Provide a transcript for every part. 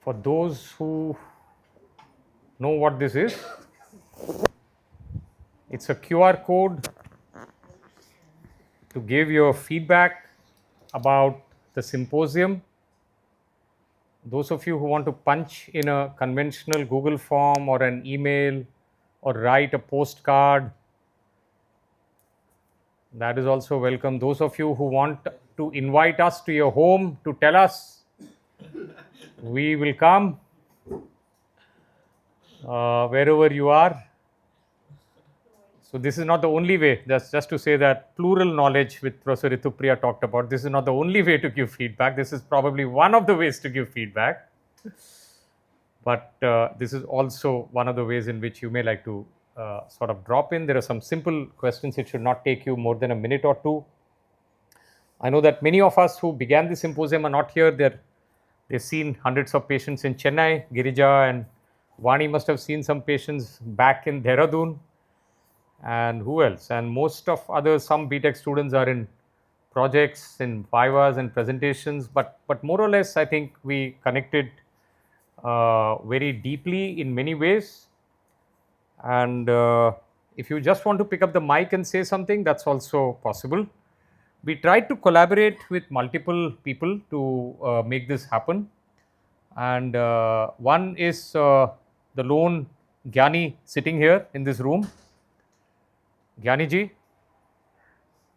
For those who know what this is, it's a QR code to give your feedback about the symposium. Those of you who want to punch in a conventional Google form or an email or write a postcard, that is also welcome. Those of you who want to invite us to your home to tell us, we will come wherever you are. So this is not the only way. That's just to say that plural knowledge, which Professor Ritupriya talked about, this is not the only way to give feedback. This is probably one of the ways to give feedback. But this is also one of the ways in which you may like to sort of drop in. There are some simple questions. It should not take you more than a minute or two. I know that many of us who began the symposium are not here. They've seen hundreds of patients in Chennai. Girija and Vani must have seen some patients back in Dehradun. And who else? And most of others, some BTech students are in projects, in vivas and presentations. But more or less, I think we connected very deeply in many ways. And if you just want to pick up the mic and say something, that's also possible. We tried to collaborate with multiple people to make this happen. And one is the lone Gyani sitting here in this room. Gyani ji,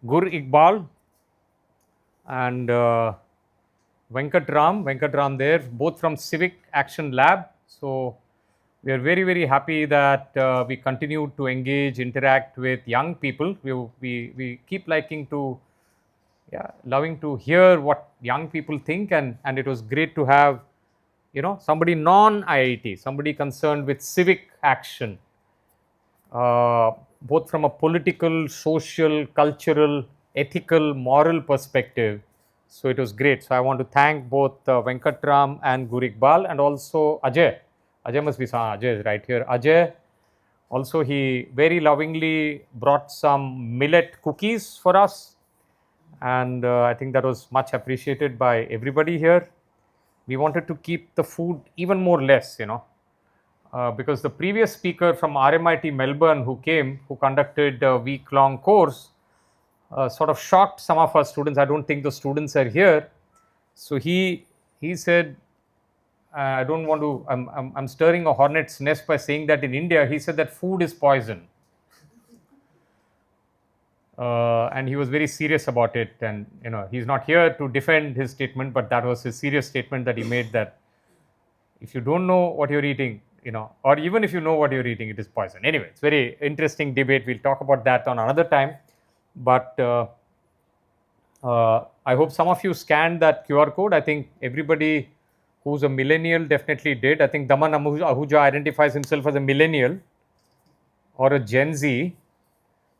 Gur Iqbal, and Venkat Ram there, both from Civic Action Lab. So we are very, very happy that we continue to engage, interact with young people. We keep loving to hear what young people think, and it was great to have, somebody non-IIT, somebody concerned with civic action, both from a political, social, cultural, ethical, moral perspective. So it was great. So I want to thank both Venkat Ram and Gur Iqbal, and also Ajay. Ajay must be, Ajay is right here. Ajay, also he very lovingly brought some millet cookies for us. And I think that was much appreciated by everybody here. We wanted to keep the food even more less, because the previous speaker from RMIT Melbourne who conducted a week-long course, sort of shocked some of our students. I don't think the students are here. So he said, I don't want to, I'm stirring a hornet's nest by saying that in India, he said that food is poison. And he was very serious about it. And, he's not here to defend his statement, but that was his serious statement that he made, that if you don't know what you're eating, or even if you know what you're eating, it is poison. Anyway, it's very interesting debate. We'll talk about that on another time. But I hope some of you scanned that QR code. I think everybody who's a millennial definitely did. I think Daman Ahuja identifies himself as a millennial or a Gen Z.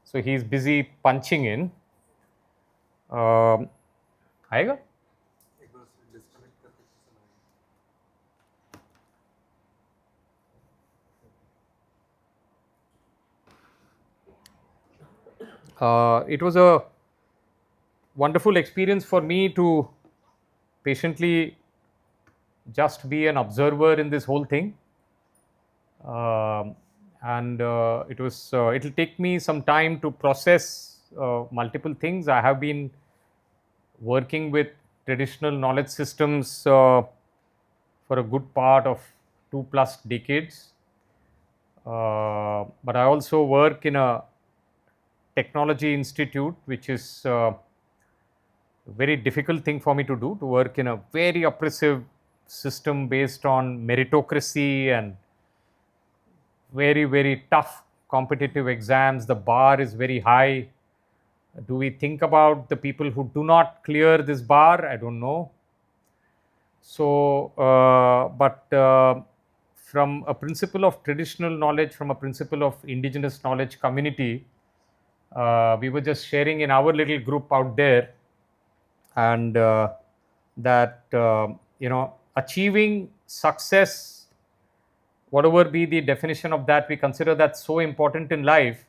So he's busy punching in. आएगा? It was a wonderful experience for me to patiently just be an observer in this whole thing. And it'll take me some time to process multiple things. I have been working with traditional knowledge systems for a good part of 2+ decades. But I also work in a technology institute, which is a very difficult thing for me to do, to work in a very oppressive system based on meritocracy and very, very tough competitive exams. The bar is very high. Do we think about the people who do not clear this bar? I don't know. So, from a principle of traditional knowledge, from a principle of indigenous knowledge community, we were just sharing in our little group out there, and that achieving success, whatever be the definition of that, we consider that so important in life,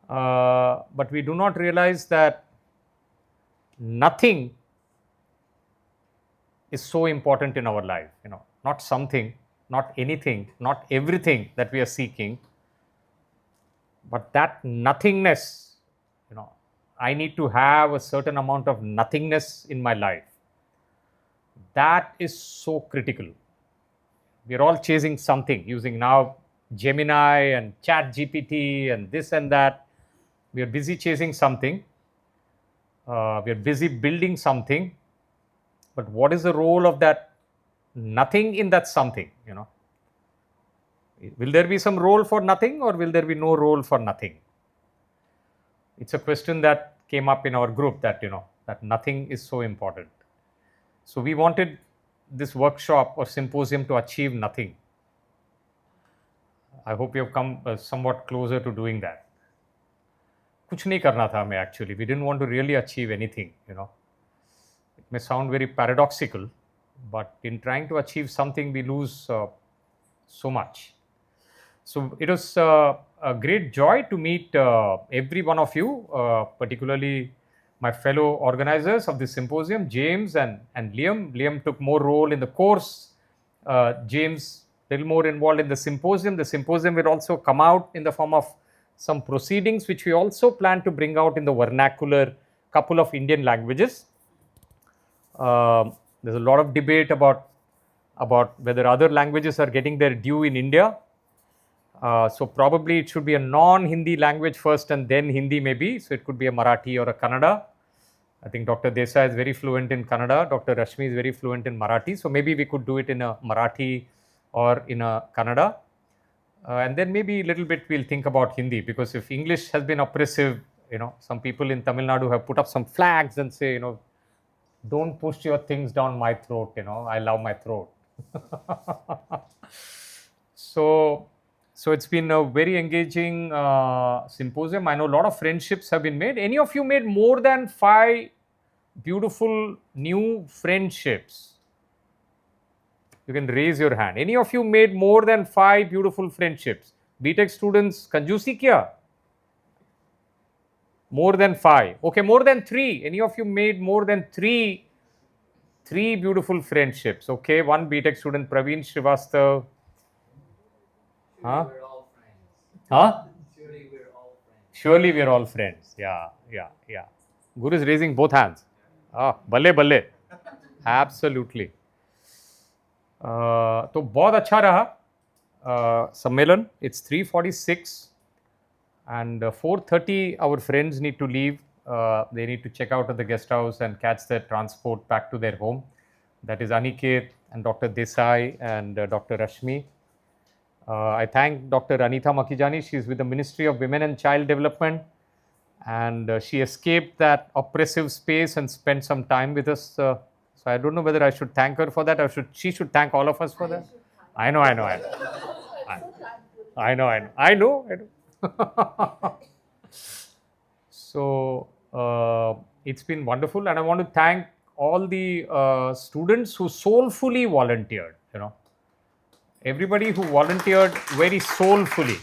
but we do not realize that nothing is so important in our life. not something, not anything, not everything that we are seeking, but that nothingness. I need to have a certain amount of nothingness in my life. That is so critical. We are all chasing something using now Gemini and Chat GPT and this and that. We are busy chasing something. We are busy building something. But what is the role of that nothing in that something? Will there be some role for nothing, or will there be no role for nothing? It's a question that came up in our group, that that nothing is so important. So we wanted this workshop or symposium to achieve nothing. I hope you have come somewhat closer to doing that. कुछ नहीं करना था हमें actually. We didn't want to really achieve anything. It may sound very paradoxical, but in trying to achieve something, we lose so much. So it was a great joy to meet every one of you, particularly my fellow organizers of this symposium, James and Liam. Liam took more role in the course. James a little more involved in the symposium. The symposium will also come out in the form of some proceedings, which we also plan to bring out in the vernacular couple of Indian languages. There's a lot of debate about whether other languages are getting their due in India. So probably it should be a non-Hindi language first and then Hindi maybe. So it could be a Marathi or a Kannada. I think Dr. Desai is very fluent in Kannada. Dr. Rashmi is very fluent in Marathi. So maybe we could do it in a Marathi or in a Kannada. And then maybe a little bit we'll think about Hindi, because if English has been oppressive, some people in Tamil Nadu have put up some flags and say, don't push your things down my throat, I love my throat. So it's been a very engaging symposium. I know a lot of friendships have been made. Any of you made more than 5 beautiful new friendships? You can raise your hand. Any of you made more than 5 beautiful friendships? BTech students, kanjusi kiya? More than 5. Okay, more than 3. Any of you made more than 3 beautiful friendships? Okay, one BTech student, Praveen Srivastav. Huh? We're all friends. Huh? Surely we're all friends. Surely we're all friends. Yeah. Guru is raising both hands. Balle. Absolutely. तो बहुत अच्छा रहा सम्मेलन. It's 3:46 and 4:30 our friends need to leave. They need to check out at the guest house and catch their transport back to their home. That is Aniket and Dr. Desai and Dr. Rashmi. I thank Dr. Anita Makijani. She is with the Ministry of Women and Child Development, and she escaped that oppressive space and spent some time with us. So I don't know whether I should thank her for that, or she should thank all of us for that. I know. So it's been wonderful, and I want to thank all the students who soulfully volunteered. Everybody who volunteered very soulfully.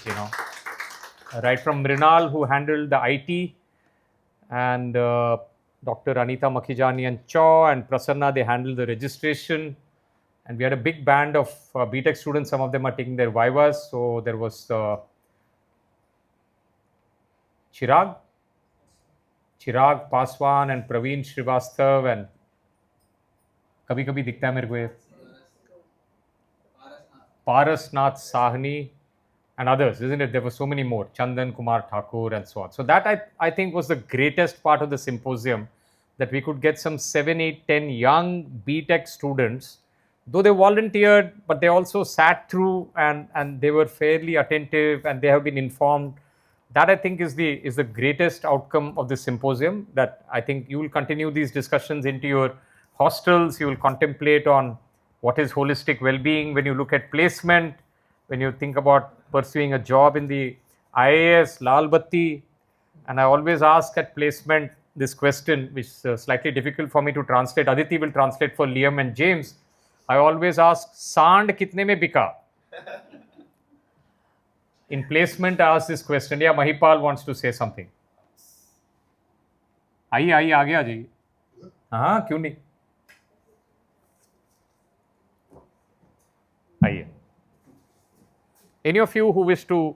Right from Mrinal, who handled the IT, and Dr. Anita Makijani and Chaw and Prasanna, they handled the registration. And we had a big band of BTech students. Some of them are taking their vivas. So there was Chirag Paswan and Praveen Srivastav and kabhi dikhta hai mere ko ye Parasnath Sahni and others, isn't it? There were so many more, Chandan Kumar Thakur and so on. So that I think was the greatest part of the symposium, that we could get some 7, 8, 10 young BTech students, though they volunteered, but they also sat through and they were fairly attentive and they have been informed. That I think is the greatest outcome of this symposium, that I think you will continue these discussions into your hostels. You will contemplate on what is holistic well-being when you look at placement, when you think about pursuing a job in the IAS, Lal Batti. And I always ask at placement this question, which is slightly difficult for me to translate. Aditi will translate for Liam and James. I always ask, Sand kitne mein bika? In placement, I ask this question. Yeah, Mahipal wants to say something. आइए आगे आ जाइए. हाँ, क्यों नहीं? Any of you who wish to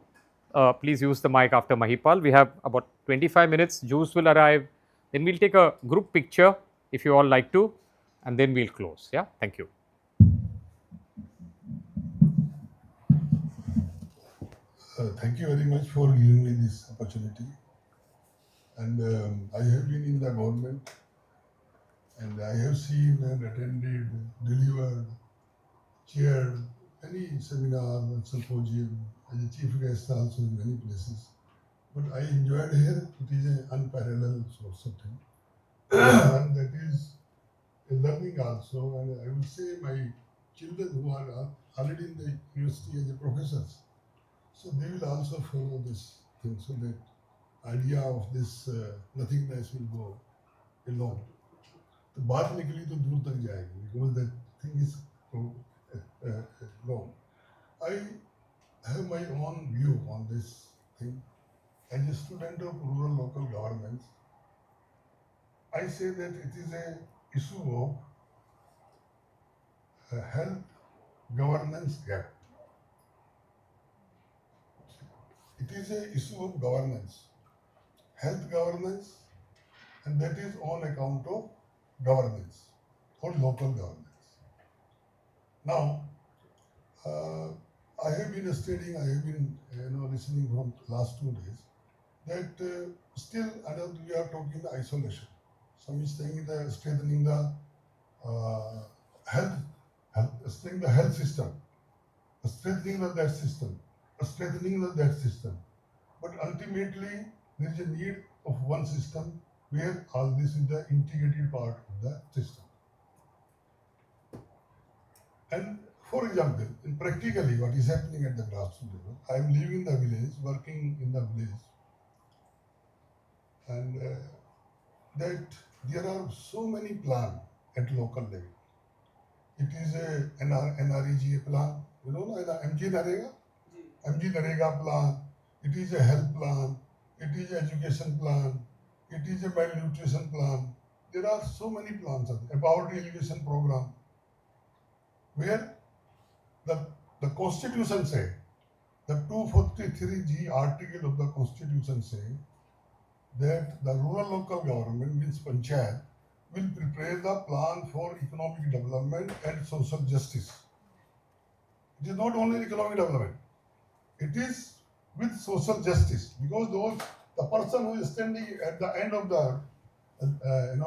please use the mic after Mahipal. We have about 25 minutes. Juice will arrive. Then we'll take a group picture if you all like to, and then we'll close. Yeah, thank you. Thank you very much for giving me this opportunity. And I have been in the government, and I have seen and attended, delivered, chaired many seminars and symposium as a chief guest also in many places. But I enjoyed here. It is an unparalleled source of thing, and that is a learning also. And I will say my children who are already in the university as a professors, so they will also follow this thing, so that idea of this nothingness will go alone. तो बात निकली तो दूर तक जाएगी, because that thing is long. I have my own view on this thing. As a student of rural local governments, I say that it is a issue of health governance gap. It is a issue of governance, health governance, and that is on account of governance or local governance. Now, I have been studying, I have been listening from last 2 days that still we are talking the isolation. Some is saying the strengthening the strengthening the health system, strengthening of that system, strengthening of that system. But ultimately, there is a need of one system where all this is the integrated part of the system. And for example, in practically what is happening at the grassroots level, I am living in the village, working in the village, and that there are so many plans at local level. It is a NREGA plan, MG Narega plan, it is a health plan, it is an education plan, it is a malnutrition plan. There are so many plans, a poverty alleviation program, where the Constitution say, the 243G article of the Constitution say that the rural local government, means Panchayat, will prepare the plan for economic development and social justice. It is not only economic development, it is with social justice, because the person who is standing at the end of the end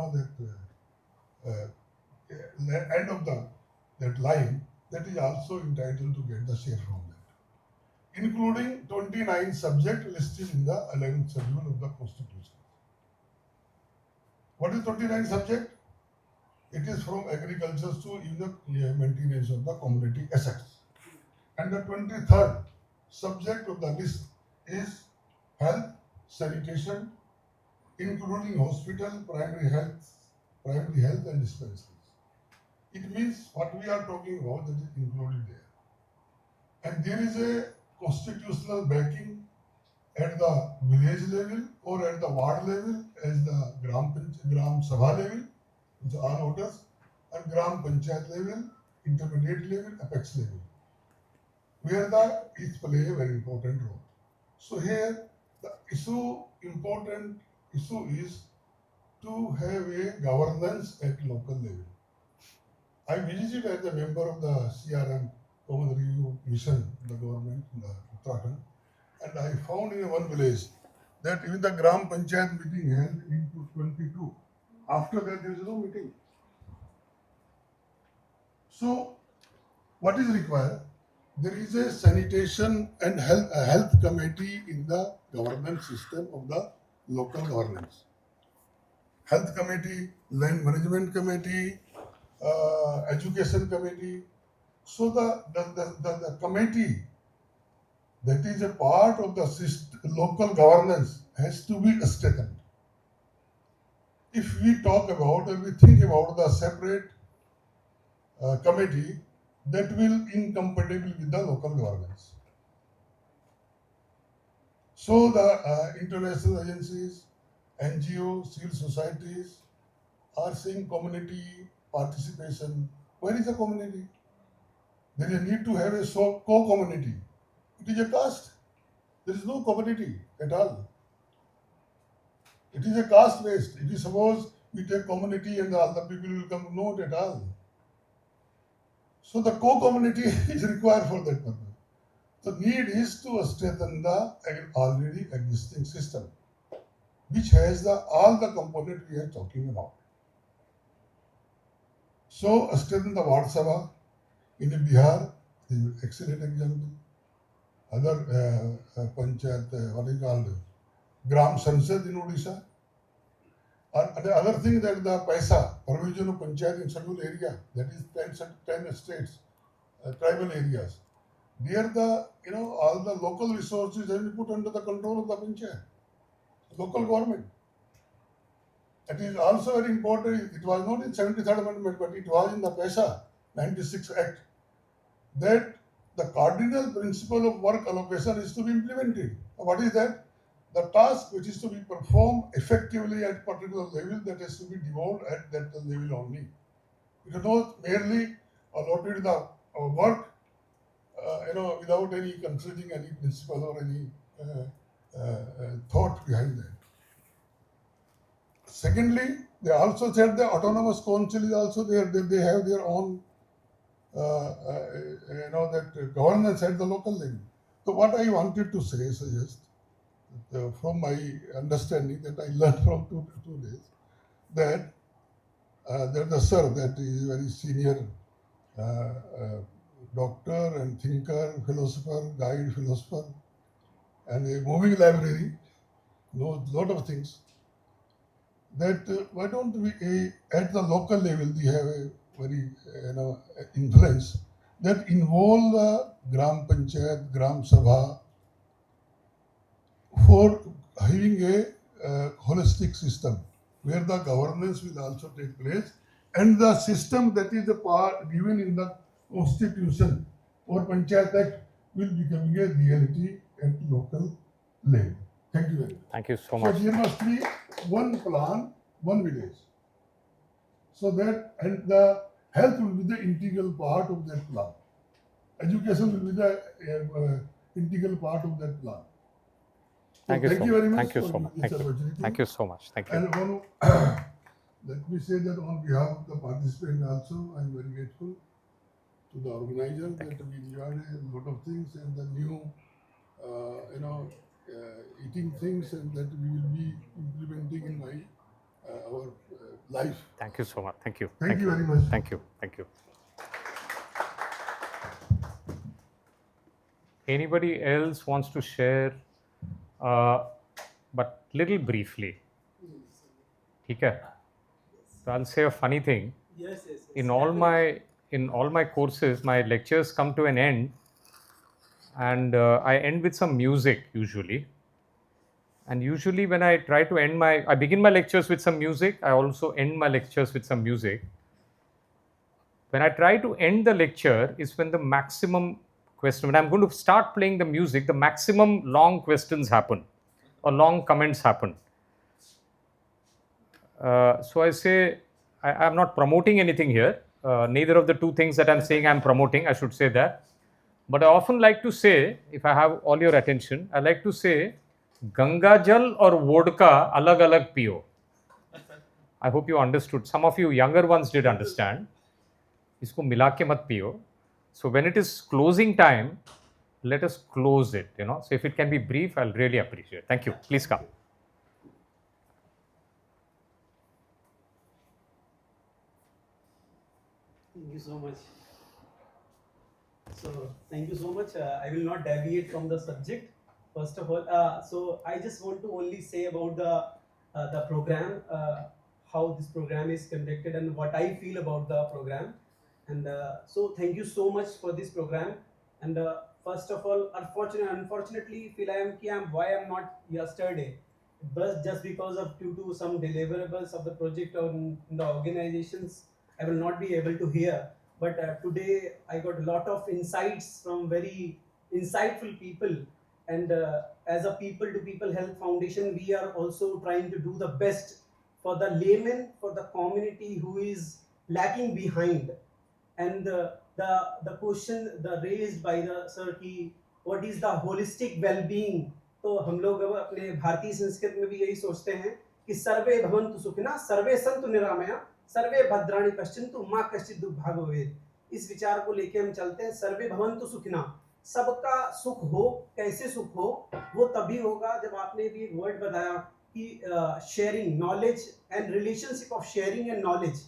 of that line, that is also entitled to get the share from that, including 29 subjects listed in the 11th schedule of the Constitution. What is 29 subject? It is from agriculture to maintenance of the community assets. And the 23rd subject of the list is health, sanitation, including hospital, primary health and dispensaries. It means what we are talking about, that is included there. And there is a constitutional backing at the village level or at the ward level, as the Gram Sabha level, which are all voters, and Gram Panchayat level, intermediate level, apex level, where the each play a very important role. So here the important issue is to have a governance at local level. I visited as a member of the CRM, Common Review Mission, the government in the Uttarakhand, and I found in one village that even the Gram Panchayat meeting held in 2022. After that, there is no meeting. So, what is required? There is a sanitation and health committee in the governance system of the local governance. Health committee, land management committee, education committee. So the committee that is a part of the local governance has to be strengthened. If we talk about or we think about the separate committee, that will incompatible with the local governance. So the international agencies, NGOs, civil societies are saying community participation. Where is the community? There is a need to have a co-community. It is a caste. There is no community at all. It is a caste based. If you suppose we take community and all the people will come, not at all. So the co-community is required for that purpose. The need is to strengthen the already existing system, which has all the components we are talking about. So strengthen the Ward Sabha in Bihar is an excellent example. Other panchayat, what is called Gram Sansad in Odisha. And the other thing that the paisa, provision of panchayat in scheduled area, that is 10 states, tribal areas. There all the local resources have been put under the control of the panchayat, local government. It is also very important. It was not in 73rd Amendment, but it was in the PESA 96 Act that the cardinal principle of work allocation is to be implemented. What is that? The task which is to be performed effectively at particular level, that has to be devolved at that level only. It is not merely allotted the work, without any considering any principle or any thought behind that. Secondly, they also said the autonomous council is also there. They have their own, that governance at the local level. So what I wanted to suggest, from my understanding that I learned from two days, that there's a sir that is very senior doctor and thinker, philosopher, guide, philosopher, and a moving library, knows a lot of things. That why don't we at the local level we have a very influence that involve the Gram Panchayat, Gram Sabha for having a holistic system where the governance will also take place, and the system that is the part given in the constitution or Panchayat Act will become a reality at local level. Thank you very much. Thank you so So much. there must be one plan, one village. So that, and the health will be the integral part of that plan. Education will be the integral part of that plan. So Thank you so very much. Thank you for so much. this Thank you. opportunity. Thank you so much. Thank you. And let me say that on behalf of the participant also, I am very grateful to the organizer that we enjoyed a lot of things and the new, eating things, and that we will be implementing in our life. Thank you so much. Thank you. Thank you very much. Thank you. Thank you. Anybody else wants to share, but little briefly? Okay. So I'll say a funny thing. Yes. In all my courses, my lectures come to an end, and I end with some music usually. And usually when I try to I begin my lectures with some music. I also end my lectures with some music. When I try to end the lecture is when the maximum question, when I'm going to start playing the music, the maximum long questions happen or long comments happen. So I say, I'm not promoting anything here. Neither of the two things that I'm saying I'm promoting, I should say that. But I often like to say, if I have all your attention, I like to say, Ganga Jal or vodka alag alag piyo. I hope you understood. Some of you younger ones did understand. Isko mila ke mat piyo. So when it is closing time, let us close it. So if it can be brief, I'll really appreciate it. Thank you. Please come. Thank you so much. So thank you so much. I will not deviate from the subject. First of all, so I just want to only say about the program, how this program is conducted, and what I feel about the program. And so thank you so much for this program. And first of all, unfortunately, why I'm not yesterday, but just because of due to some deliverables of the project on the organizations, I will not be able to hear. But today I got a lot of insights from very insightful people. And as a people to people health foundation, we are also trying to do the best for the layman, for the community who is lacking behind. And the question raised by the sir, what is the holistic wellbeing. तो हम लोग अब अपने भारतीय संस्कृति में भी यही सोचते हैं कि सर्वे भवन्तु सुखिनः, सर्वे सन्तु निरामया, सर्वे भद्राणि पश्यन्तु मा कश्चित् दुर्भाग्यो भवेत्। इस विचार को लेके हम चलते हैं, सर्वे भवन्तु सुखिनः, सबका सुख हो। कैसे सुख हो? वो तभी होगा जब आपने भी एक वर्ड बताया कि sharing knowledge and relationship of sharing and knowledge,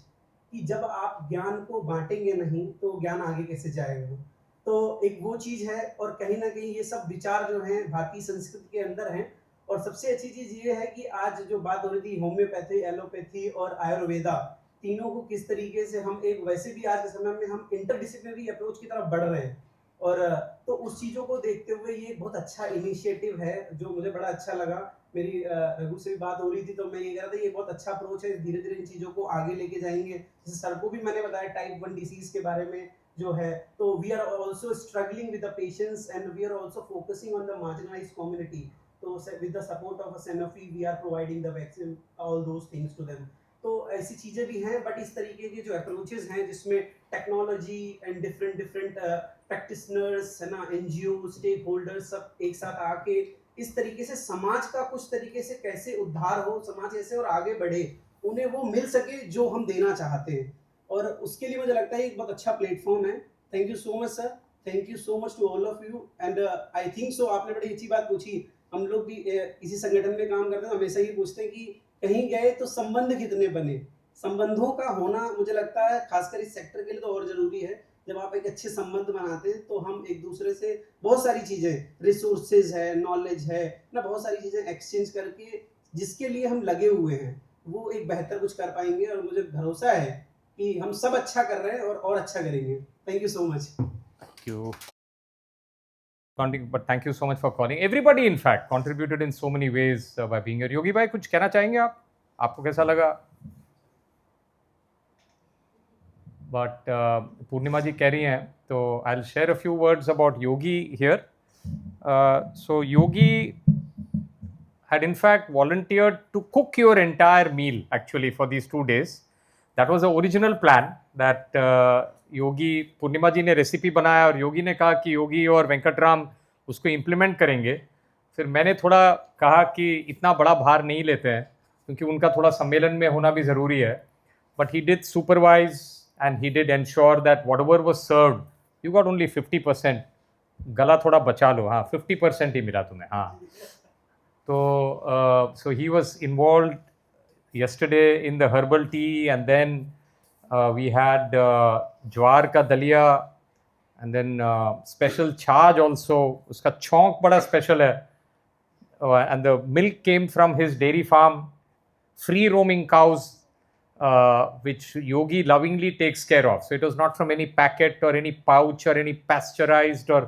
कि जब आप ज्ञान को बांटेंगे नहीं तो ज्ञान आगे कैसे जाएगा। तो एक वो चीज है, और कहीं ना कहीं ये सब विचार जो हैं भारतीय संस्कृति के अंदर हैं। और सबसे अच्छी चीज ये है कि आज जो बात हो रही थी होम्योपैथी, एलोपैथी और आयुर्वेदा, तीनों को किस तरीके से हम एक, वैसे भी आज के समय में हम इंटरडिसिप्लिनरी अप्रोच की तरफ बढ़ रहे हैं। और तो उस चीज़ों को देखते हुए ये बहुत अच्छा इनिशिएटिव है जो मुझे बड़ा अच्छा लगा। मेरी रघु से भी बात हो रही थी तो मैं ये कह रहा था ये बहुत अच्छा अप्रोच है, धीरे धीरे इन चीज़ों को आगे लेके जाएंगे। जैसे सर को भी मैंने बताया टाइप 1 डिसीज के बारे में जो है, तो we are also struggling with the patients and we are also focusing on the marginalised community. तो with the support of Sanofi we are providing the vaccine, all those things to them. तो ऐसी चीज़ें भी हैं, but इस तरीके के जो अप्रोचेस हैं जिसमें टेक्नोलॉजी एंड डिफरेंट प्रैक्टिशनर्स है ना, एनजीओ, स्टेक होल्डर्स सब एक साथ आके इस तरीके से समाज का कुछ तरीके से कैसे उद्धार हो, समाज कैसे और आगे बढ़े, उन्हें वो मिल सके जो हम देना चाहते हैं। और उसके लिए मुझे लगता है एक बहुत अच्छा प्लेटफॉर्म है। Thank you so much sir, thank you so much to all of you. And I think so आपने बड़ी अच्छी बात पूछी। हम लोग भी किसी संगठन में काम करते हैं, हमेशा ही पूछते हैं कि कहीं गए तो संबंध कितने बने। संबंधों का होना मुझे लगता है खासकर इस सेक्टर के लिए तो और जरूरी है। जब आप एक अच्छे संबंध बनाते हैं तो हम एक दूसरे से बहुत सारी चीज़ें, रिसोर्सेज है, नॉलेज है ना, बहुत सारी चीज़ें एक्सचेंज करके जिसके लिए हम लगे हुए हैं वो एक बेहतर कुछ कर पाएंगे। और मुझे भरोसा है कि हम सब अच्छा कर रहे हैं और अच्छा करेंगे। Thank you so much. Thank you. But thank you so much for calling. Everybody, in fact, contributed in so many ways by being here. योगी भाई कुछ कहना चाहेंगे आप? आपको कैसा लगा? But पूर्णिमा जी कह रही हैं तो I'll share a few words about Yogi here. So Yogi had in fact volunteered to cook your entire meal actually for these 2 days. That was the original plan that योगी, पूर्णिमा जी ने रेसिपी बनाया और योगी ने कहा कि योगी और वेंकटराम उसको इम्प्लीमेंट करेंगे। फिर मैंने थोड़ा कहा कि इतना बड़ा भार नहीं लेते हैं क्योंकि उनका थोड़ा सम्मेलन में होना भी ज़रूरी है। But he did supervise and he did ensure that what ever was served you got only 50%। गला थोड़ा बचा लो, हाँ 50% ही मिला तुम्हें, हाँ। तो so he was involved yesterday in the herbal tea, and then we had ज्वार का दलिया, and then special छाछ also, उसका छौंक बड़ा special है, and the milk came from his dairy farm, free roaming cows, which Yogi lovingly takes care of. So it was not from any packet or any pouch or any pasteurized, or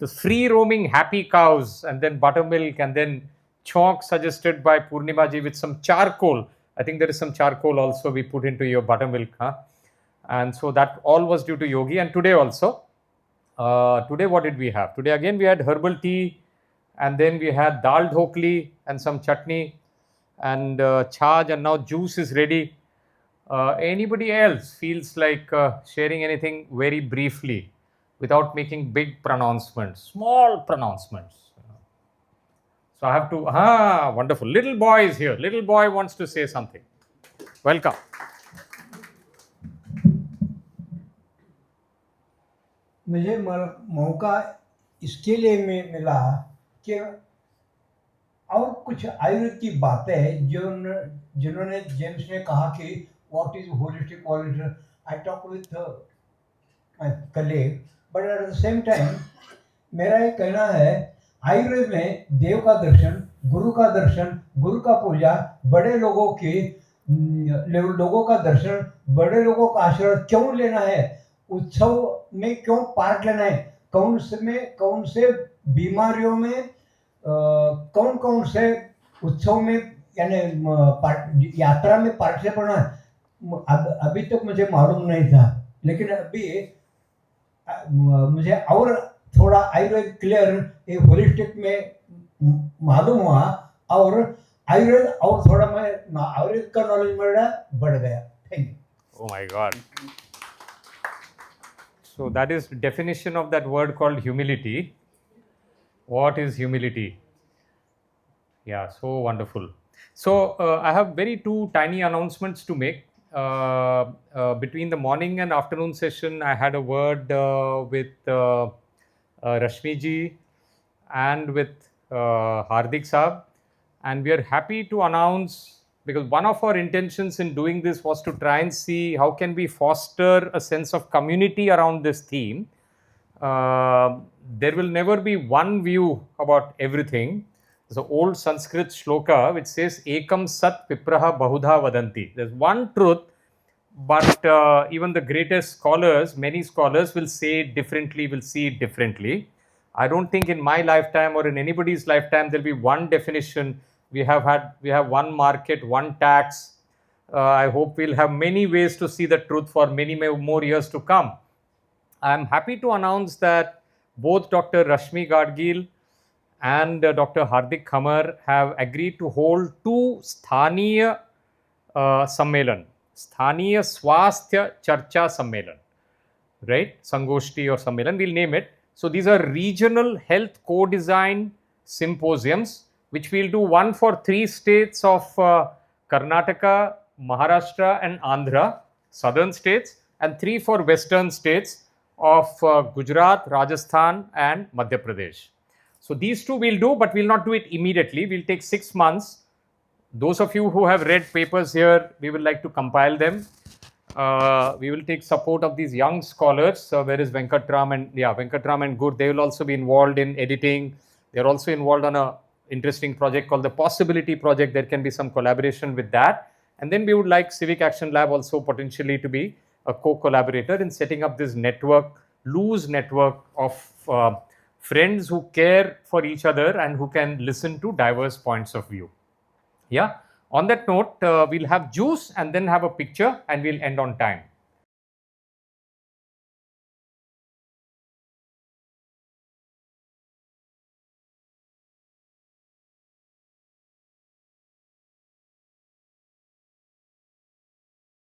the free roaming happy cows, and then buttermilk, and then chonk suggested by Purnima ji with some charcoal. I think there is some charcoal also we put into your buttermilk, huh? And so that all was due to Yogi. And today also, today what did we have? Today again we had herbal tea, and then we had dal dhokli and some chutney and chaj, and now juice is ready. Anybody else feels like sharing anything very briefly without making big pronouncements, small pronouncements? So I have to, wonderful. Little boy is here. Little boy wants to say something. Welcome. मुझे मौका इसके लिए मिला कि और कुछ आयुर्वेद की बातें जिन्होंने जेम्स ने कहा कि what is holistic volunteer, I talk with my colleague, but at the same time मेरा ये कहना है आयुर्वेद में देव का दर्शन, गुरु का दर्शन, गुरु का पूजा, बड़े लोगों का दर्शन, बड़े लोगों का आशीर्वाद क्यों लेना है, उत्सव में क्यों पार्ट लेना है, कौन से बीमारियों में कौन कौन से उत्सव में यानी यात्रा में पार्टिसिपेट होना है, अभी तक मुझे मालूम नहीं था। लेकिन अभी मुझे और थोड़ा आयुर्वेद क्लियर होलिस्टिक में मालूम हुआ और आयुर्वेद और थोड़ा मैं आयुर्वेद का नॉलेज मेरा बढ़ गया। Thank you. Oh my God. So that is definition of that word called humility. What is humility? Yeah, so wonderful. So I have very two tiny announcements to make. Between the morning and afternoon session, I had a word with Rashmi ji and with Hardik Saab, and we are happy to announce, because one of our intentions in doing this was to try and see how can we foster a sense of community around this theme. There will never be one view about everything. There's an old Sanskrit shloka which says Ekam Sat Vipraha Bahudha Vadanti. There's one truth, but even the greatest scholars, many scholars will say it differently, will see it differently. I don't think in my lifetime or in anybody's lifetime there'll be one definition. We have one market, one tax. I hope we'll have many ways to see the truth for many more years to come. I'm happy to announce that both Dr. Rashmi Gadgil and Dr. Hardik Khamar have agreed to hold two Sthaniya Sammelan, Sthaniya Swasthya Charcha Sammelan, right? Sangoshti or Sammelan, we'll name it. So these are regional health co-design symposiums, which we'll do one for 3 states of Karnataka, Maharashtra and Andhra, southern states, and 3 for western states of Gujarat, Rajasthan and Madhya Pradesh. So these 2 we'll do, but we'll not do it immediately. We'll take 6 months. Those of you who have read papers here, we would like to compile them. We will take support of these young scholars. Where is Venkatram and Gur? They will also be involved in editing. They're also involved on a interesting project called the Possibility Project. There can be some collaboration with that. And then we would like Civic Action Lab also potentially to be a co-collaborator in setting up this network, loose network of friends who care for each other and who can listen to diverse points of view. Yeah. On that note, we'll have juice and then have a picture and we'll end on time.